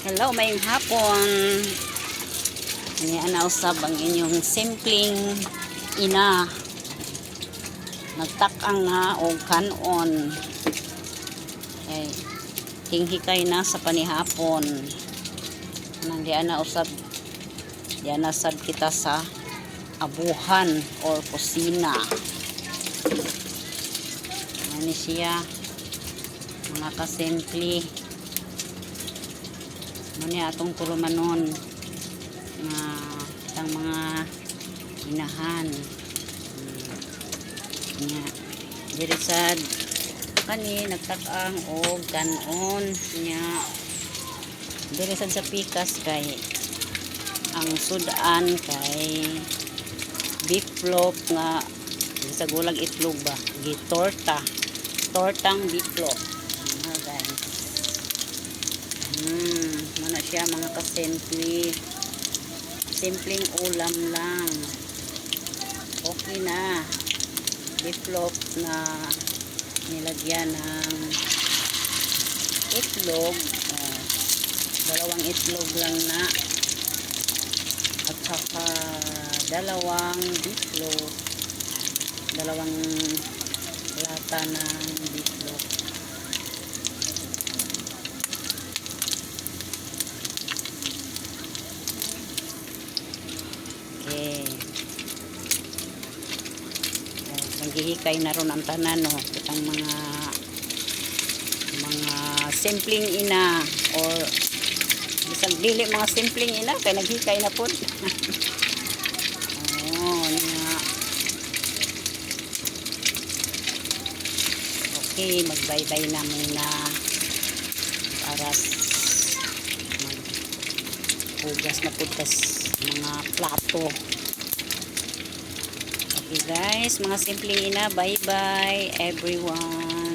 Hello, mayong hapon. Ani usab ang inyong simpleng ina. Nagtak-ang na og kanon. Okay. Tinghikay na sa panihapon. Nandiyan na usab. Diyan na sad kita sa abuhan or kusina. Ani siya. Mga kasimple. Mani atong tulumanon nga tang mga inahan nya diri sad kani nagtak-ang og kanon nya diri sad sa pikas kay ang sudan kay beef loaf nga sa gulag itlog ba tortang beef loaf guys. Mana siya mga kasimple. Simpleng ulam lang. Okay na. Beef loaf na nilagyan ng itlog. Dalawang itlog lang na. At saka dalawang beef loaf. Dalawang lata ng beef loaf. Okay. Nanggihikay na ron ang tanan no. Itang mga simpleng ina or isang dili mga simpleng ina kay naghikay na po. Oh, nga. Okay, magbaybay na muna para maghugas na putas mga plato. Okay guys, mga simpleng ina, bye bye everyone.